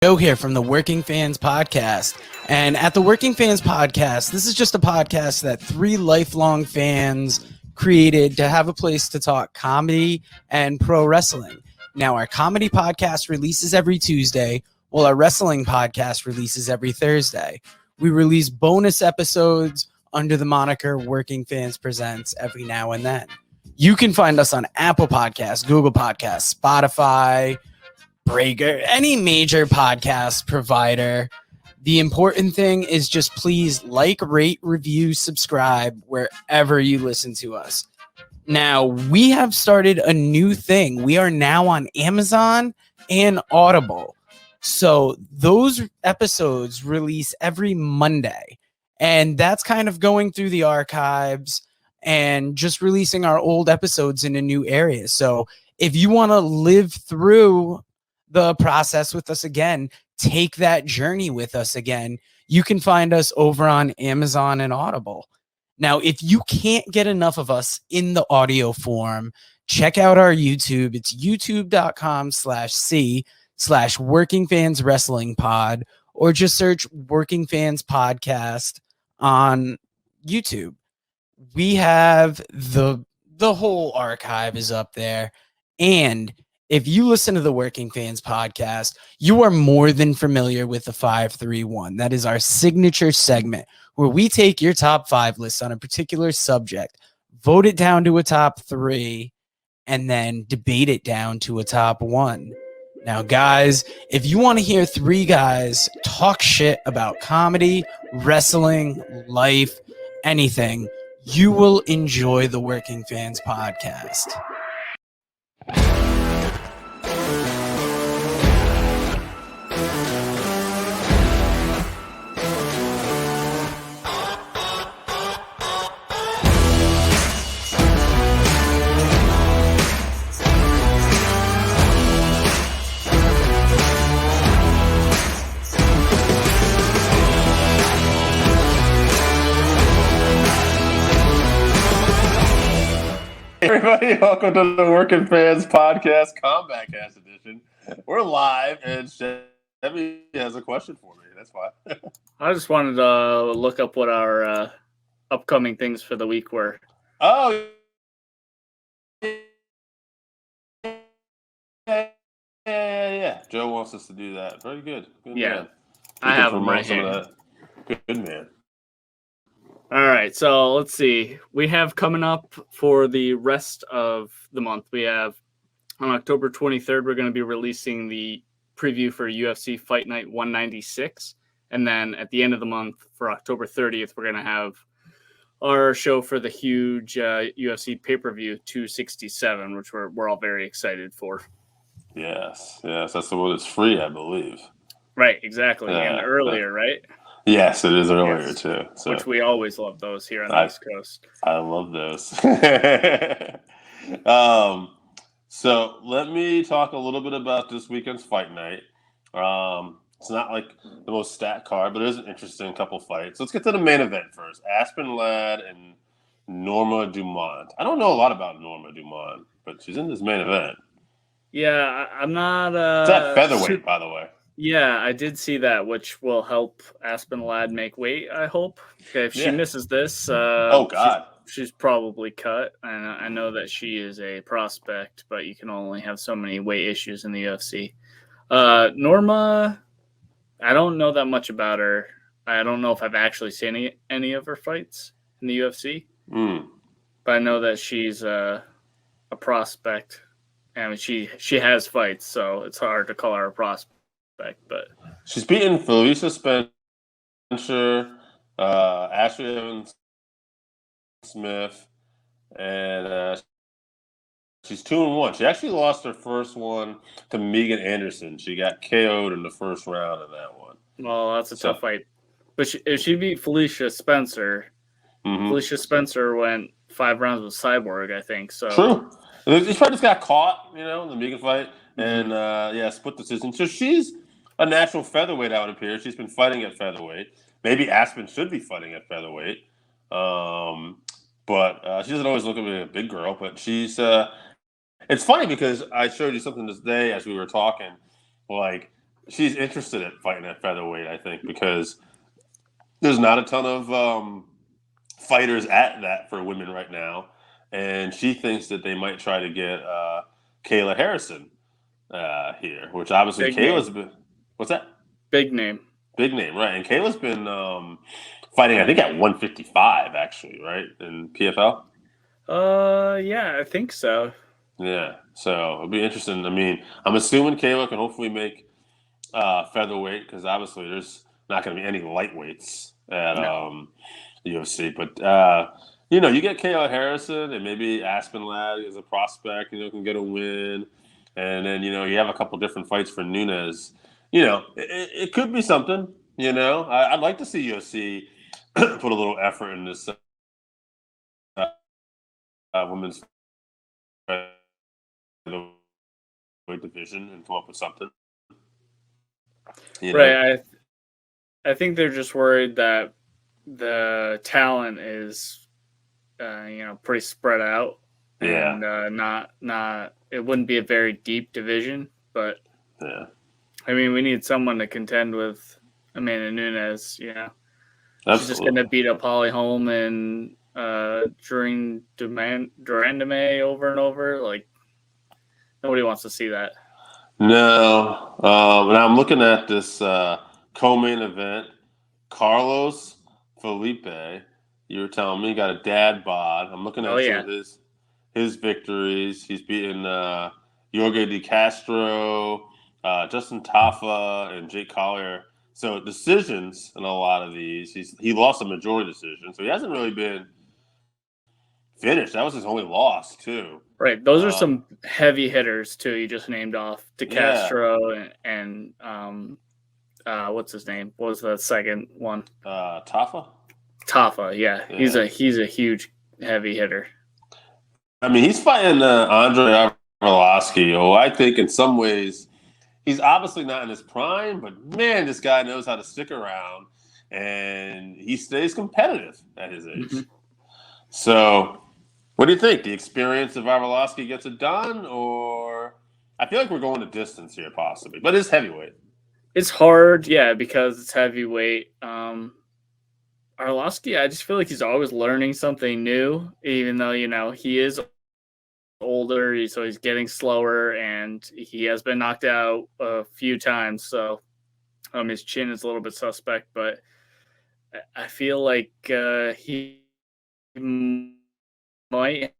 Joe here from the Working Fans Podcast. And at the Working Fans Podcast, this is just a podcast that three lifelong fans created to have a place to talk comedy and pro wrestling. Now, our comedy podcast releases every Tuesday, while our wrestling podcast releases every Thursday. We release bonus episodes under the moniker Working Fans Presents every now and then. You can find us on Apple Podcasts, Google Podcasts, Spotify, Breaker, any major podcast provider. The important thing is just please like, rate, review, subscribe wherever you listen to us. Now, we have started a new thing. We are now on Amazon and Audible. So those episodes release every Monday. And that's kind of going through the archives and just releasing our old episodes in a new area. So if you want to live through the process with us again, take that journey with us again, you can find us over on Amazon and Audible. Now, if you can't get enough of us in the audio form, check out our YouTube. It's youtube.com/C/Working Fans Wrestling Pod, or just search Working Fans Podcast on YouTube. We have the whole archive is up there. And if you listen to the Working Fans Podcast, you are more than familiar with the 531. That is our signature segment where we take your top 5 lists on a particular subject, vote it down to a top 3, and then debate it down to a top 1. Now, guys, if you want to hear 3 guys talk shit about comedy, wrestling, life, anything, you will enjoy the Working Fans Podcast. Everybody, welcome to the Working Fans Podcast, Combatcast edition. We're live, and Chevy has a question for me. That's why. I just wanted to look up what our upcoming things for the week were. Oh, yeah. Joe wants us to do that. Very good. Good man. I have them right here. Good man. All right, so let's see. We have coming up for the rest of the month. We have on October 23rd, we're going to be releasing the preview for UFC Fight Night 196. And then at the end of the month, for October 30th, we're going to have our show for the huge UFC pay-per-view 267, which we're all very excited for. Yes, that's the one that's free, I believe. Right, exactly. And earlier, right? Yes, it is earlier too. So. Which we always love those here on the East Coast. I love those. So let me talk a little bit about this weekend's fight night. It's not like the most stacked card, but it is an interesting couple fights. Let's get to the main event first. Aspen Ladd and Norma Dumont. I don't know a lot about Norma Dumont, but she's in this main event. Yeah, I'm not... it's at featherweight, by the way. Yeah, I did see that, which will help Aspen Ladd make weight, I hope. Okay, if she misses this, oh God, she's probably cut. And I know that she is a prospect, but you can only have so many weight issues in the UFC. Norma, I don't know that much about her. I don't know if I've actually seen any of her fights in the UFC. But I know that she's a prospect. I mean, she has fights, so it's hard to call her a prospect. But she's beaten Felicia Spencer, Ashley Evans Smith, and she's 2-1. She actually lost her first one to Megan Anderson. She got KO'd in the first round of that one. Well, that's a tough fight. But if she beat Felicia Spencer, Felicia Spencer went 5 rounds with Cyborg, I think. So true. She probably just got caught, in the Megan fight, and split decision. So she's a natural featherweight, I would appear. She's been fighting at featherweight. Maybe Aspen should be fighting at featherweight. But she doesn't always look like a big girl. But she's it's funny because I showed you something this day as we were talking. Like, she's interested in fighting at featherweight, I think, because there's not a ton of fighters at that for women right now, and she thinks that they might try to get Kayla Harrison here, which obviously Big Kayla's name. been. What's that? Big name. Big name, right? And Kayla's been fighting, I think, at 155 actually, right, in PFL. Yeah, I think so. Yeah, so it'll be interesting. I mean, I'm assuming Kayla can hopefully make featherweight because obviously there's not going to be any lightweights at No. UFC. But you get Kayla Harrison and maybe Aspen Ladd as a prospect. Can get a win, and then you have a couple different fights for Nunes. It could be something. I'd like to see UFC put a little effort in this women's featherweight division and come up with something. Right. I think they're just worried that the talent is, pretty spread out, and not it wouldn't be a very deep division. But yeah, I mean, we need someone to contend with Amanda Nunes. absolutely. She's just going to beat up Holly Holm and Durandame over and over. Like, nobody wants to see that. No, and I'm looking at this co-main event. Carlos Felipe, you were telling me, got a dad bod. I'm looking at some of his victories. He's beaten Jorge De Castro, Justin Tafa, and Jake Collier. So decisions in a lot of these. He lost a majority decision, so he hasn't really been finished. That was his only loss too. Right. Those are some heavy hitters too. You just named off De Castro and what's his name? What was the second one? Tafa. Tafa, yeah. He's a huge heavy hitter. I mean, he's fighting Andre Arlovski, who I think in some ways he's obviously not in his prime, but man, this guy knows how to stick around and he stays competitive at his age. Mm-hmm. So, what do you think? The experience of Arlovski gets it done, or I feel like we're going the distance here, possibly, but it's heavyweight. It's hard, yeah, because it's heavyweight. Arlovski, I just feel like he's always learning something new, even though he is older, so he's getting slower, and he has been knocked out a few times. So, his chin is a little bit suspect, but I feel like he might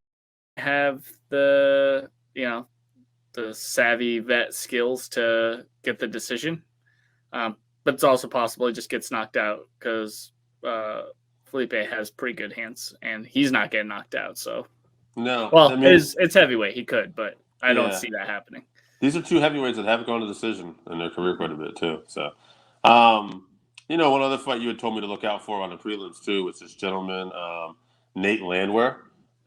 have the savvy vet skills to get the decision. But it's also possible he just gets knocked out because Felipe has pretty good hands and he's not getting knocked out. So, it's heavyweight. He could, but I don't see that happening. These are two heavyweights that haven't gone to decision in their career quite a bit too. So, one other fight you had told me to look out for on the prelims too was this gentleman, Nate Landwear.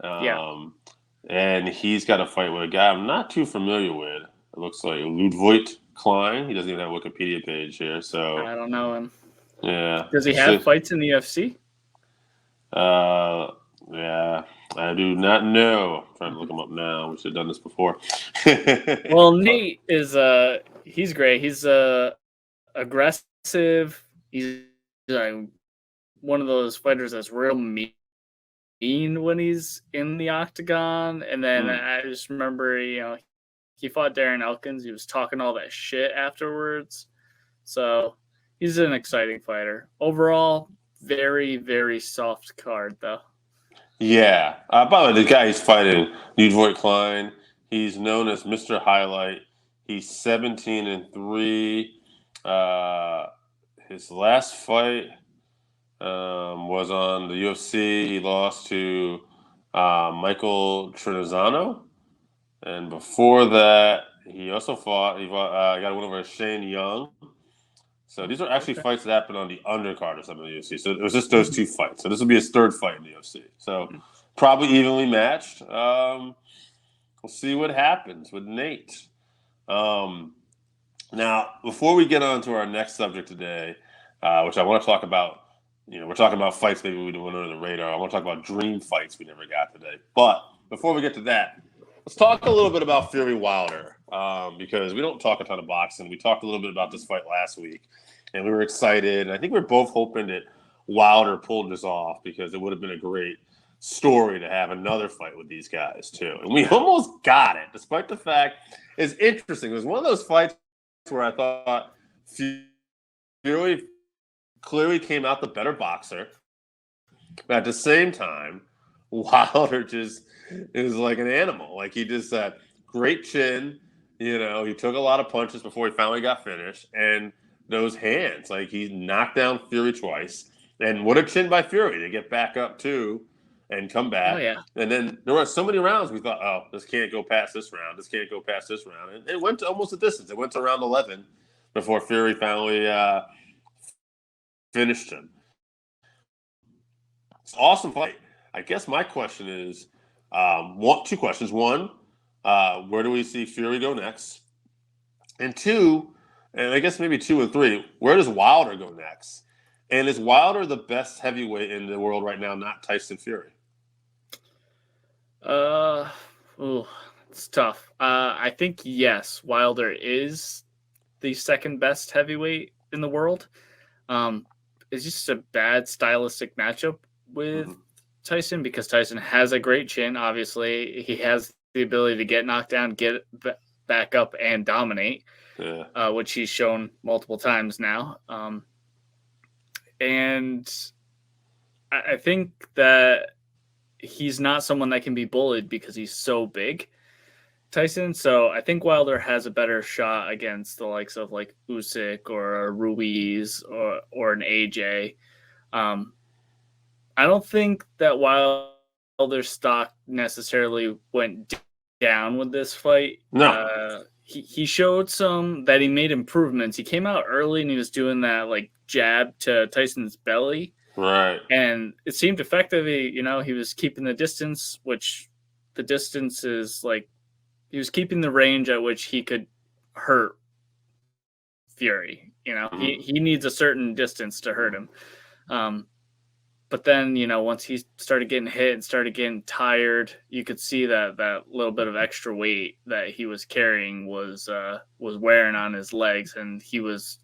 And he's got a fight with a guy I'm not too familiar with. It looks like Ludwig Klein. He doesn't even have a Wikipedia page here, so I don't know him. Yeah. Does he have fights in the UFC? Yeah, I do not know. I'm trying to look him up now. We should have done this before. Well, Nate is he's great. He's aggressive. He's one of those fighters that's real mean when he's in the octagon. And then I just remember, he fought Darren Elkins. He was talking all that shit afterwards. So he's an exciting fighter. Overall, very, very soft card, though. Yeah. By the way, the guy he's fighting, Ludwig Klein, he's known as Mr. Highlight. He's 17-3. His last fight was on the UFC. He lost to Michael Trinizano. And before that, he also fought. He got a win over Shane Young. So these are actually fights that happened on the undercard of some of the UFC. So it was just those two fights. So this will be his third fight in the UFC. So probably evenly matched. We'll see what happens with Nate. Now, before we get on to our next subject today, which I want to talk about, we're talking about fights maybe we went under the radar. I want to talk about dream fights we never got today. But before we get to that, let's talk a little bit about Fury Wilder because we don't talk a ton of boxing. We talked a little bit about this fight last week, and we were excited. I think we were both hoping that Wilder pulled this off because it would have been a great story to have another fight with these guys too. And we almost got it, despite the fact it's interesting. It was one of those fights where I thought Fury clearly came out the better boxer, but at the same time, Wilder just is like an animal. Like he just had great chin. You know, he took a lot of punches before he finally got finished, and those hands, like he knocked down Fury twice. And what a chin by Fury to get back up too and come back. Oh, yeah. And then there were so many rounds we thought, oh, this can't go past this round. This can't go past this round. And it went to almost a distance. It went to round 11 before Fury finally finished him. It's an awesome fight. I guess my question is two questions. One, where do we see Fury go next? And two, and I guess maybe 2 and 3, where does Wilder go next? And is Wilder the best heavyweight in the world right now, not Tyson Fury? It's tough. I think, yes, Wilder is the second best heavyweight in the world. It's just a bad stylistic matchup with Tyson because Tyson has a great chin. Obviously, he has the ability to get knocked down, get back up, and dominate, which he's shown multiple times now. And I think that he's not someone that can be bullied because he's so big, Tyson. So I think Wilder has a better shot against the likes of like Usyk or Ruiz or an AJ. I don't think that Wilder's stock necessarily went down with this fight. No. He showed some that he made improvements. He came out early and he was doing that like jab to Tyson's belly. Right. And it seemed effective. He was keeping the distance, which the distance is like he was keeping the range at which he could hurt Fury. He needs a certain distance to hurt him. But then, once he started getting hit and started getting tired, you could see that little bit of extra weight that he was carrying was wearing on his legs, and he was,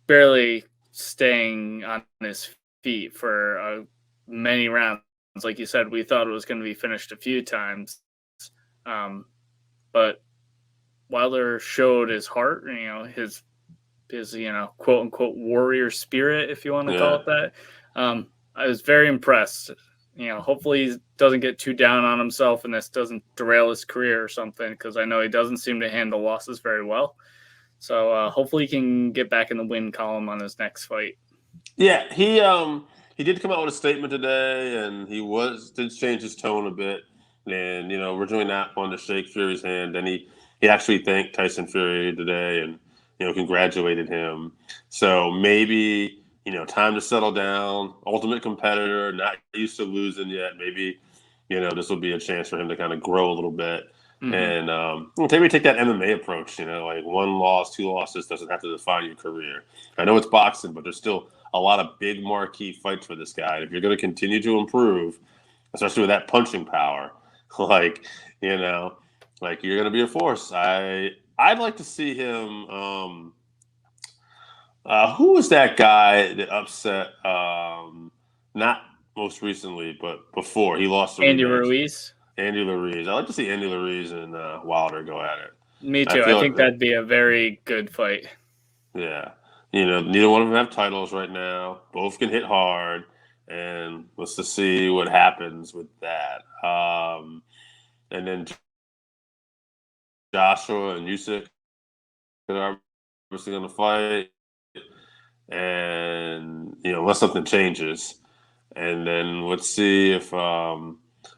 barely staying on his feet for many rounds. Like you said, we thought it was going to be finished a few times, but Wilder showed his heart, his quote unquote warrior spirit, if you want to call it that. I was very impressed. Hopefully he doesn't get too down on himself and this doesn't derail his career or something, because I know he doesn't seem to handle losses very well. So hopefully he can get back in the win column on his next fight. Yeah, he did come out with a statement today, and he did change his tone a bit, and originally not wanting to shake Fury's hand, and he actually thanked Tyson Fury today and congratulated him. So maybe, time to settle down. Ultimate competitor, not used to losing yet. Maybe, this will be a chance for him to kind of grow a little bit. And maybe take that MMA approach, like 1 loss, 2 losses doesn't have to define your career. I know it's boxing, but there's still a lot of big marquee fights for this guy. And if you're going to continue to improve, especially with that punching power, you're going to be a force. I'd like to see him. Who was that guy that upset? Not most recently, but before he lost to Andy Ruiz. Andy Ruiz. I'd like to see Andy Ruiz and Wilder go at it. Me too. I think that'd be a very good fight. Yeah. Neither one of them have titles right now. Both can hit hard, and let's just see what happens with that. And then Joshua and Usyk are obviously going to fight, and unless something changes, and then let's see if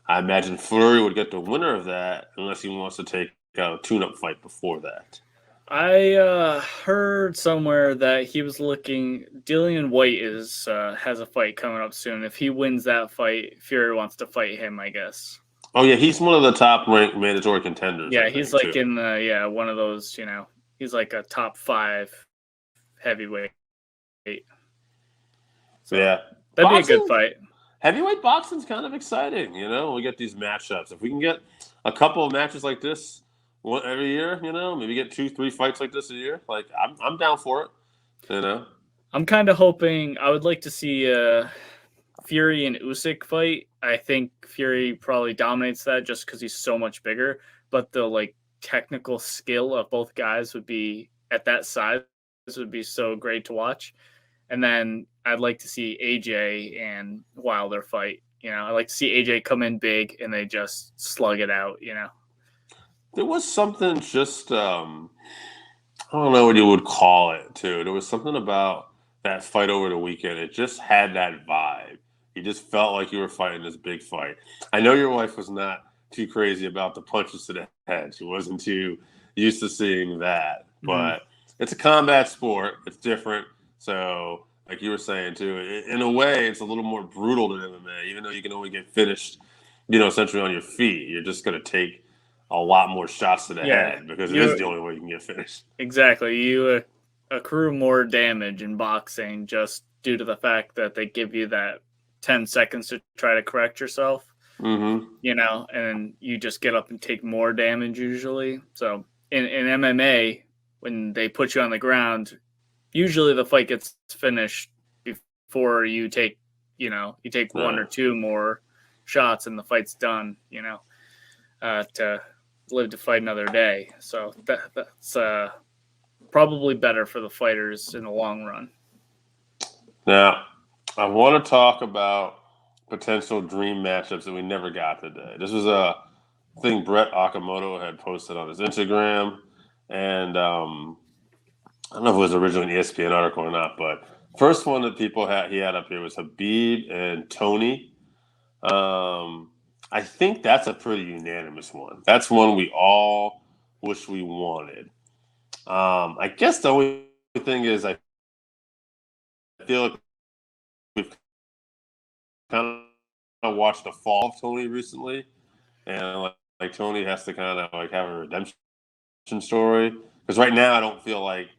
I imagine Fury would get the winner of that unless he wants to take a tune-up fight before that. I heard somewhere that he was looking. Dillian White has a fight coming up soon. If he wins that fight, Fury wants to fight him, I guess. Oh yeah, he's one of the top-ranked mandatory contenders. Yeah, he's like too. In the one of those. He's like a top 5 heavyweight. So yeah, that'd be a good fight. heavyweight boxing's kind of exciting. We get these matchups. If we can get a couple of matches like this every year, maybe get 2-3 fights like this a year. Like I'm down for it. I'm kind of hoping. I would like to see Fury and Usyk fight. I think Fury probably dominates that just because he's so much bigger. But the technical skill of both guys would be at that size would be so great to watch. And then I'd like to see AJ and Wilder fight. I'd like to see AJ come in big and they just slug it out. There was something just I don't know what you would call it too. There was something about that fight over the weekend. It just had that vibe. You just felt like you were fighting this big fight. I know your wife was not too crazy about the punches to the head. She wasn't too used to seeing that. But it's a combat sport. It's different. So, like you were saying too, in a way, it's a little more brutal than MMA. Even though you can only get finished, essentially on your feet, you're just going to take a lot more shots to the head because it is the only way you can get finished. Exactly. You accrue more damage in boxing just due to the fact that they give you that 10 seconds to try to correct yourself. And you just get up and take more damage usually. So in MMA, when they put you on the ground, usually the fight gets finished before you take, one or two more shots and the fight's done, to live to fight another day. So that's probably better for the fighters in the long run. Now, I want to talk about potential dream matchups that we never got today. This was a thing Brett Okamoto had posted on his Instagram, and I don't know if it was originally an ESPN article or not, but first one that he had up here was Khabib and Tony. I think that's a pretty unanimous one. That's one we all wish we wanted. I guess the only thing is I feel like we've kind of watched the fall of Tony recently, and like Tony has to kind of have a redemption story. Because right now I don't feel like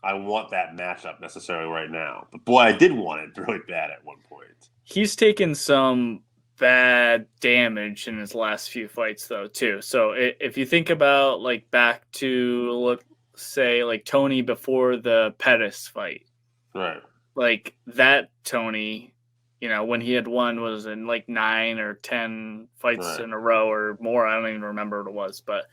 I want that matchup necessarily right now. But boy, I did want it really bad at one point. He's taken some bad damage in his last few fights though too. So if you think about back to let's say Tony before the Pettis fight, right? That Tony, when he had won was in 9 or 10 fights in a row or more. I don't even remember what it was, but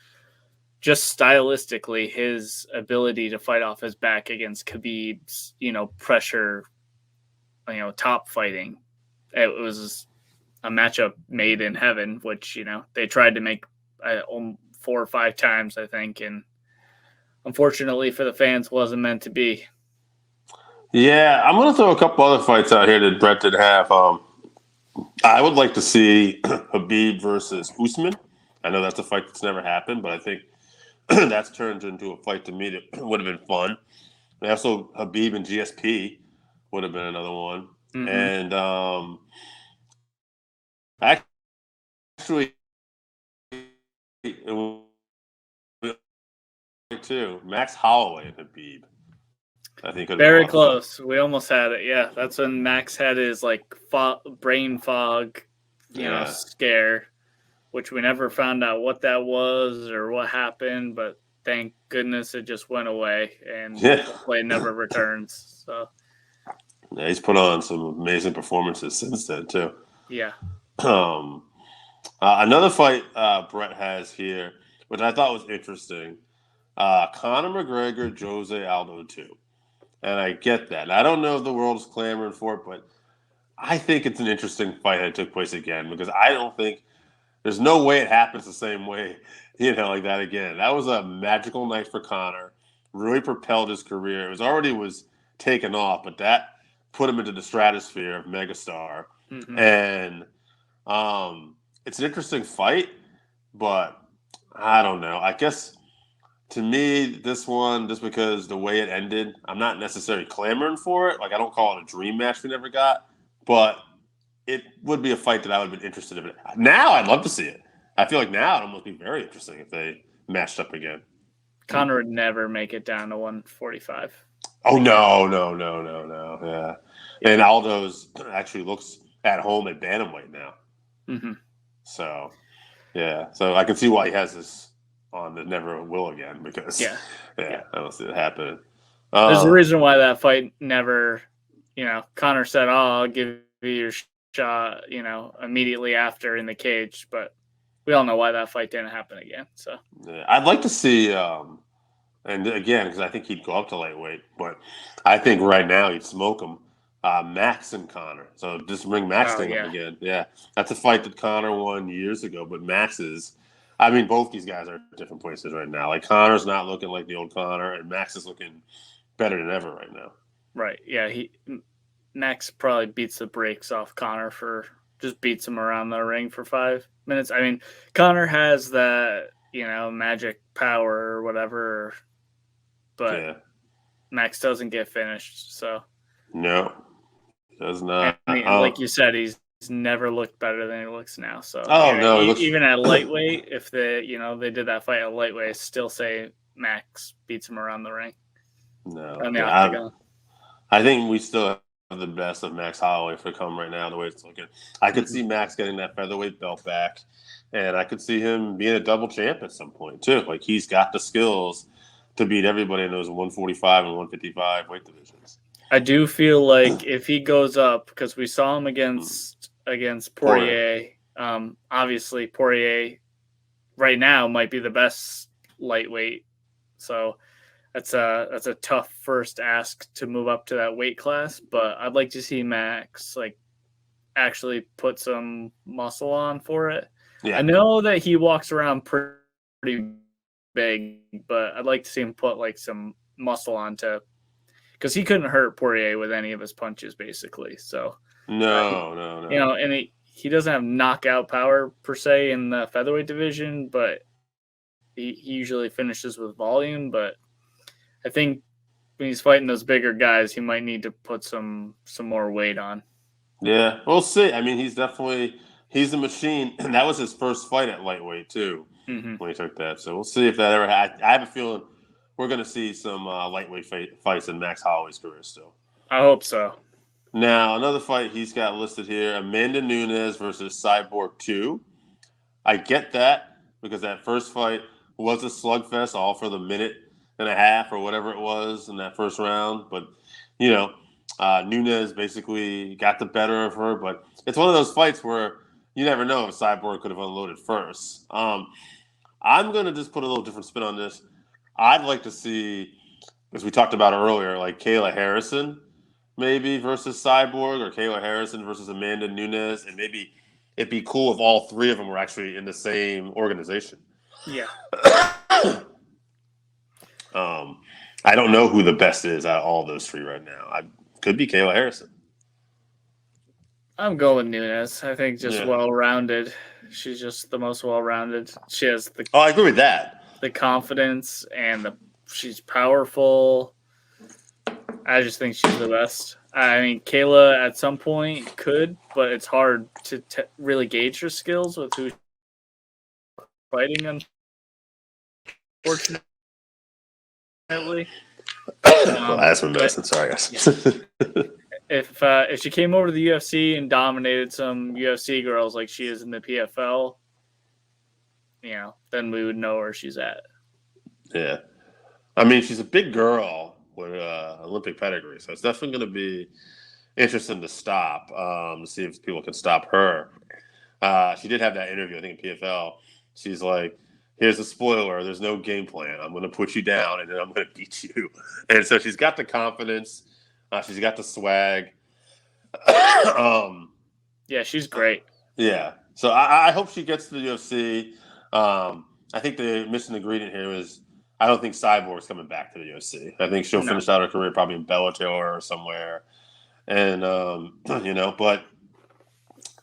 just stylistically, his ability to fight off his back against Khabib's, pressure, top fighting, it was a matchup made in heaven, which, they tried to make 4 or 5 times, I think. And unfortunately for the fans, wasn't meant to be. Yeah, I'm going to throw a couple other fights out here that Brett did have. I would like to see Khabib versus Usman. I know that's a fight that's never happened, but I think that's turned into a fight to me that would have been fun. And also, Khabib and GSP would have been another one. And actually, it was too Max Holloway and Khabib. I think very close. We almost had it. Yeah, that's when Max had his brain fog, scare, which we never found out what that was or what happened. But thank goodness it just went away and hopefully it never returns. So yeah, he's put on some amazing performances since then too. Yeah. Another fight Brett has here, which I thought was interesting. Conor McGregor, Jose Aldo 2. And I get that. And I don't know if the world is clamoring for it, but I think it's an interesting fight that took place again because I don't think there's no way it happens the same way, like that again. That was a magical night for Conor. Really propelled his career. It was taken off, but that put him into the stratosphere of megastar. And it's an interesting fight, but I don't know. I guess to me, this one, just because the way it ended, I'm not necessarily clamoring for it. I don't call it a dream match we never got, but it would be a fight that I would have been interested in. Now I'd love to see it. I feel like now it'd almost be very interesting if they matched up again. Conor would never make it down to 145. Oh, no. Yeah. And Aldo's actually looks at home at bantamweight now. Mm-hmm. So, yeah. So I can see why he has this on that never will again because, Yeah. I don't see it happening. There's a reason why that fight never, Conor said, I'll give you your shot, immediately after in the cage. But we all know why that fight didn't happen again. So I'd like to see, and again, because I think he'd go up to lightweight, but I think right now he'd smoke him. Max and Conor. So just bring Max thing up again. Yeah. That's a fight that Conor won years ago, but Max is, I mean, both these guys are at different places right now. Like Conor's not looking like the old Conor, and Max is looking better than ever right now. Right. Yeah. Max probably beats the brakes off Conor just beats him around the ring for 5 minutes. I mean, Conor has that, magic power or whatever, but Max doesn't get finished. So no, does not. I mean, like you said, he's never looked better than he looks now. So even at lightweight, if they did that fight at lightweight, I still say Max beats him around the ring. No, on the octagon. I think we still have the best of Max Holloway for come right now. The way it's looking, I could see Max getting that featherweight belt back, and I could see him being a double champ at some point too. Like he's got the skills to beat everybody in those 145 and 155 weight divisions. I do feel like if he goes up, because we saw him against Poirier. Obviously Poirier right now might be the best lightweight, so that's a tough first ask to move up to that weight class. But I'd like to see Max actually put some muscle on for it. Yeah. I know that he walks around pretty big, but I'd like to see him put some muscle on because he couldn't hurt Poirier with any of his punches, basically. So no. And he doesn't have knockout power per se in the featherweight division, but he usually finishes with volume. But I think when he's fighting those bigger guys, he might need to put some more weight on. Yeah, we'll see. I mean, he's a machine, and that was his first fight at lightweight too when he took that. So we'll see if that ever. I have a feeling we're going to see some lightweight fights in Max Holloway's career still. I hope so. Now, another fight he's got listed here, Amanda Nunes versus Cyborg 2. I get that because that first fight was a slugfest, all for the minute and a half or whatever it was in that first round. But, Nunes basically got the better of her. But it's one of those fights where you never know if Cyborg could have unloaded first. I'm going to just put a little different spin on this. I'd like to see, as we talked about earlier, like Kayla Harrison maybe versus Cyborg, or Kayla Harrison versus Amanda Nunes, and maybe it'd be cool if all three of them were actually in the same organization. Yeah. I don't know who the best is out of all those three right now. Could be Kayla Harrison. I'm going Nunes. I think well-rounded. She's just the most well-rounded. She has I agree with that. The confidence and she's powerful. I just think she's the best. I mean, Kayla at some point could, but it's hard to really gauge her skills with who she's fighting. Unfortunately, that's my medicine. Sorry, guys. If she came over to the UFC and dominated some UFC girls like she is in the PFL, then we would know where she's at. Yeah, I mean, she's a big girl with Olympic pedigree, so it's definitely going to be interesting to stop to see if people can stop her. She did have that interview, I think, in PFL. She's like, here's a spoiler, there's no game plan. I'm going to put you down, and then I'm going to beat you. And so she's got the confidence. She's got the swag. Yeah, she's great. Yeah. So I hope she gets to the UFC. I think the missing ingredient here is I don't think Cyborg's coming back to the UFC. I think she'll finish out her career probably in Bellator or somewhere. And, but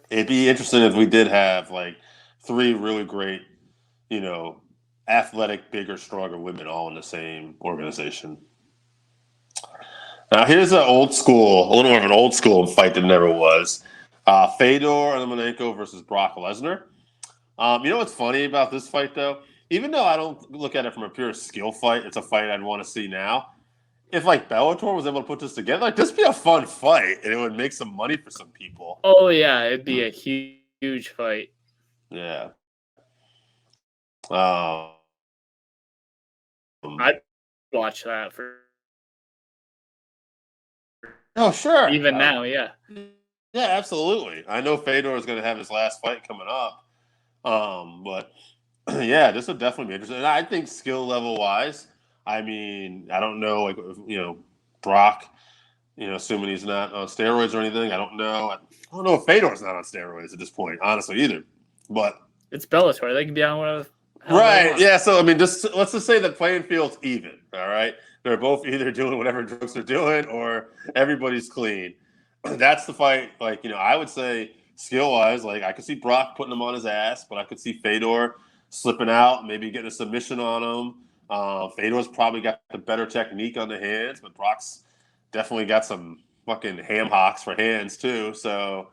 it'd be interesting if we did have three really great, athletic, bigger, stronger women all in the same organization. Now, here's a little more of an old school fight than never was. Fedor Emelianenko versus Brock Lesnar. You know what's funny about this fight, though? Even though I don't look at it from a pure skill fight, it's a fight I'd want to see now. if like Bellator was able to put this together, like this would be a fun fight, and it would make some money for some people. Oh yeah, it'd be a huge fight. Yeah. I'd watch that for. Oh sure. Even now, yeah. Yeah, absolutely. I know Fedor is going to have his last fight coming up, but yeah, this would definitely be interesting. And I think skill level wise, I mean, I don't know, like Brock. Assuming he's not on steroids or anything. I don't know. I don't know if Fedor's not on steroids at this point, honestly, either. But it's Bellator; they can be on whatever. Right? Yeah. So I mean, let's just say the playing field's even. All right, they're both either doing whatever drugs they're doing, or everybody's clean. That's the fight. Like I would say skill wise, like I could see Brock putting him on his ass, but I could see Fedor slipping out, maybe getting a submission on him. Fedor's probably got the better technique on the hands, but Brock's definitely got some fucking ham hocks for hands too. So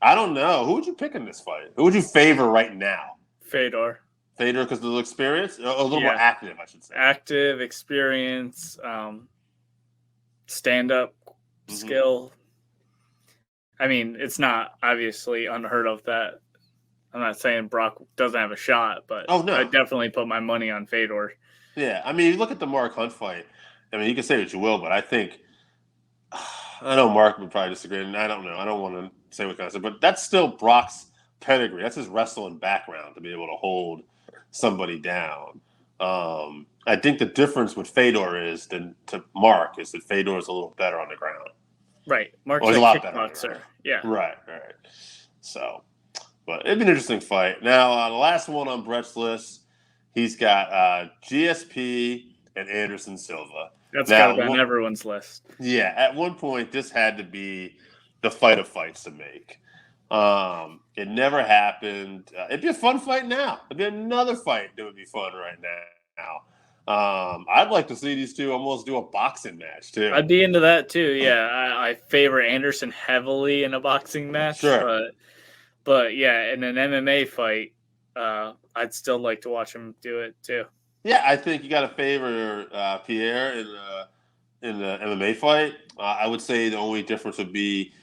I don't know. Who would you pick in this fight? Who would you favor right now? Fedor because of the experience, a little more active, I should say. Active experience, stand-up skill. I mean, it's not obviously unheard of that. I'm not saying Brock doesn't have a shot, but I definitely put my money on Fedor. Yeah, I mean, you look at the Mark Hunt fight. I mean, you can say what you will, but I think I know Mark would probably disagree, and I don't know. I don't want to say what kind of stuff, but that's still Brock's pedigree. That's his wrestling background to be able to hold somebody down. I think the difference with Fedor is to Mark is that Fedor is a little better on the ground. Right. Mark's a lot better on the ground. Yeah. Right. So, but it'd be an interesting fight. Now, the last one on Brett's list, he's got GSP and Anderson Silva. That's got to be on everyone's list. Yeah, at one point, this had to be the fight of fights to make. It never happened. It'd be a fun fight now. It'd be another fight that would be fun right now. I'd like to see these two almost do a boxing match, too. I'd be into that, too, yeah. I favor Anderson heavily in a boxing match. Sure. But yeah, in an MMA fight, I'd still like to watch him do it, too. Yeah, I think you got to favor Pierre in the MMA fight. I would say the only difference would be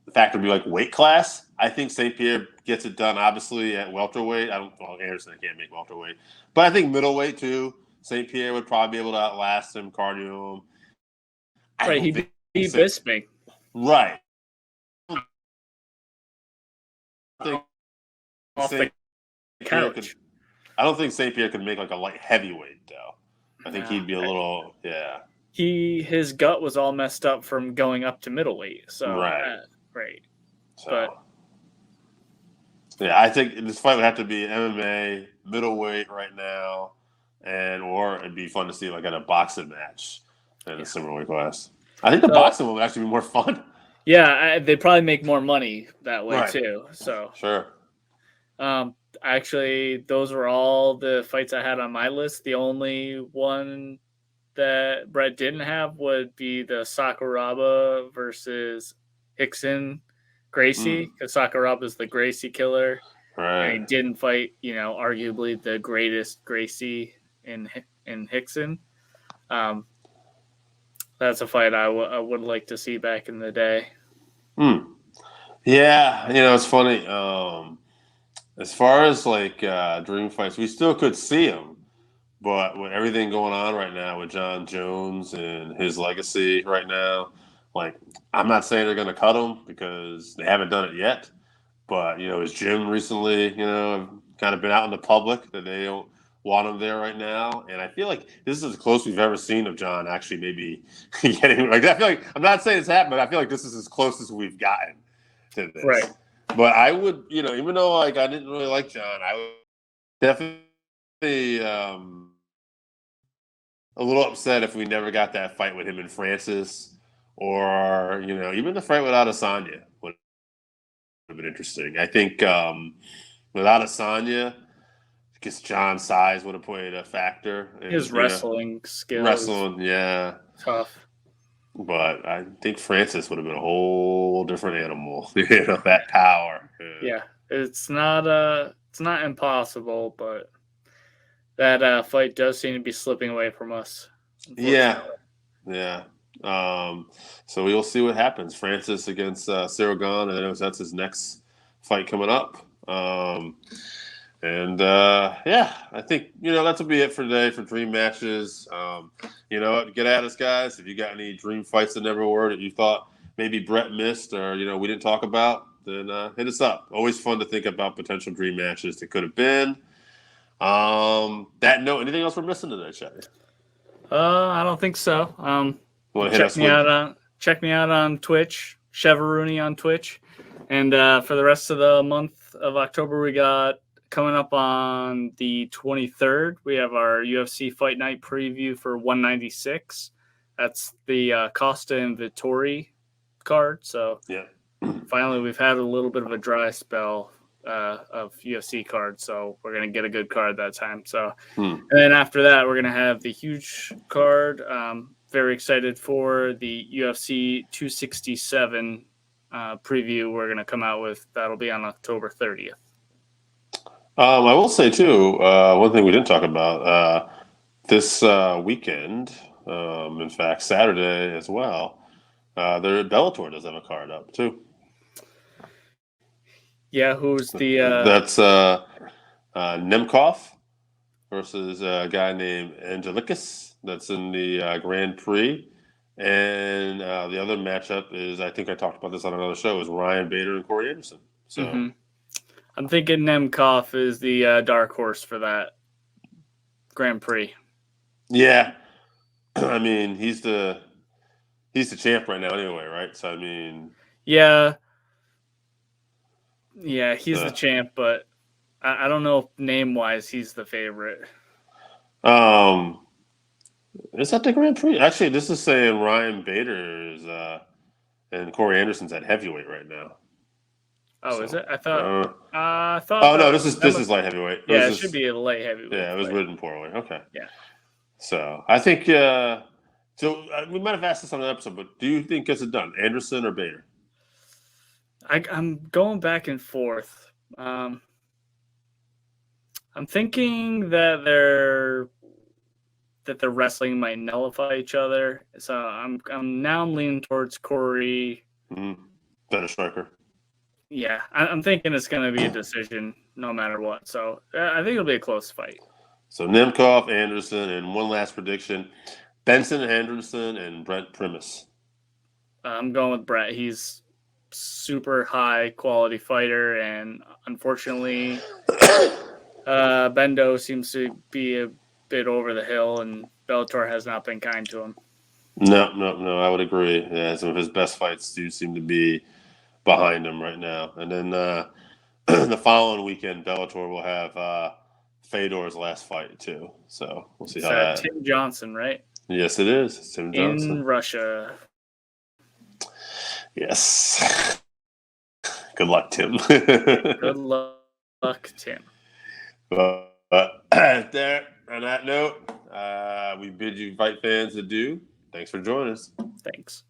the fact would be like weight class. I think St. Pierre gets it done, obviously, at welterweight. Anderson can't make welterweight. But I think middleweight, too. St. Pierre would probably be able to outlast him, cardio him. Right, he beat Bisping. Right. Off the couch. I don't think St. Pierre could make like a light heavyweight, though. I think he'd be a little, His gut was all messed up from going up to middleweight. So right. So, I think this fight would have to be MMA middleweight right now, or it'd be fun to see like at a boxing match in a similar weight class. I think the boxing one would actually be more fun. Yeah, they'd probably make more money that way too. So sure. Actually, those were all the fights I had on my list. The only one that Brett didn't have would be the Sakuraba versus Hixon Gracie, because Sakuraba is the Gracie killer. Right. And he didn't fight, arguably the greatest Gracie in Hixon. That's a fight I would like to see back in the day. Yeah, it's funny. As far as like dream fights, we still could see them, but with everything going on right now with John Jones and his legacy right now, like I'm not saying they're going to cut him because they haven't done it yet. But his gym recently, kind of been out in the public that they don't want him there right now, and I feel like this is as close we've ever seen of John actually maybe getting like. I feel like I'm not saying it's happened, but I feel like this is as close as we've gotten to this. Right. But I would, even though like I didn't really like John, I would definitely a little upset if we never got that fight with him and Francis, or even the fight without Adesanya would have been interesting. I think without Adesanya, I guess John's size would have played a factor. His wrestling skills. Tough. But I think Francis would have been a whole different animal. That power. Yeah, it's not impossible, but that fight does seem to be slipping away from us. Yeah. So we'll see what happens. Francis against Saragon, I know that's his next fight coming up. I think that'll be it for today for dream matches. Get at us, guys. If you got any dream fights that never were that you thought maybe Brett missed or we didn't talk about, then hit us up. Always fun to think about potential dream matches that could have been. That note, anything else we're missing today, Chevy? I don't think so. Check me out on Twitch, Chevaruni on Twitch, and for the rest of the month of October, we got coming up on the 23rd. We have our UFC Fight Night preview for 196. That's the Costa and Vittori card. So yeah, finally, we've had a little bit of a dry spell of UFC cards, so we're gonna get a good card that time. So, and then after that, we're gonna have the huge card. Very excited for the UFC 267 preview. We're gonna come out with that'll be on October 30th. I will say too, one thing we didn't talk about this weekend. In fact, Saturday as well. Bellator does have a card up too. Yeah, who's the? That's Nemkov versus a guy named Angelikas. That's in the Grand Prix, and the other matchup is I think I talked about this on another show. Is Ryan Bader and Corey Anderson. So I'm thinking Nemkov is the dark horse for that Grand Prix. Yeah, I mean he's the champ right now anyway, right? So I mean, yeah, he's the champ, but I don't know if name-wise he's the favorite. Is that the Grand Prix? Actually, this is saying Ryan Bader is and Corey Anderson's at heavyweight right now. Oh, so, is it? I thought. Oh no, this is light heavyweight. Yeah, it should be a light heavyweight. Yeah, it was written poorly. Okay. Yeah. So I think we might have asked this on an episode, but do you think gets it done, Anderson or Bader? I'm going back and forth. I'm thinking that their wrestling might nullify each other. So I'm now leaning towards Corey. Better striker. Yeah, I'm thinking it's going to be a decision no matter what. So I think it'll be a close fight. So Nemkov, Anderson, and one last prediction: Benson, Anderson, and Brent Primus. I'm going with Brett. He's super high quality fighter, and unfortunately, Bendo seems to be a bit over the hill, and Bellator has not been kind to him. No, I would agree. Yeah, some of his best fights do seem to be behind him right now. And then the following weekend, Bellator will have Fedor's last fight too. So we'll see how that. Tim Johnson, right? Yes, it is. It's Tim Johnson in Russia. Yes. Good luck, Tim. Good luck, Tim. There. On that note, we bid you fight fans adieu. Thanks for joining us. Thanks.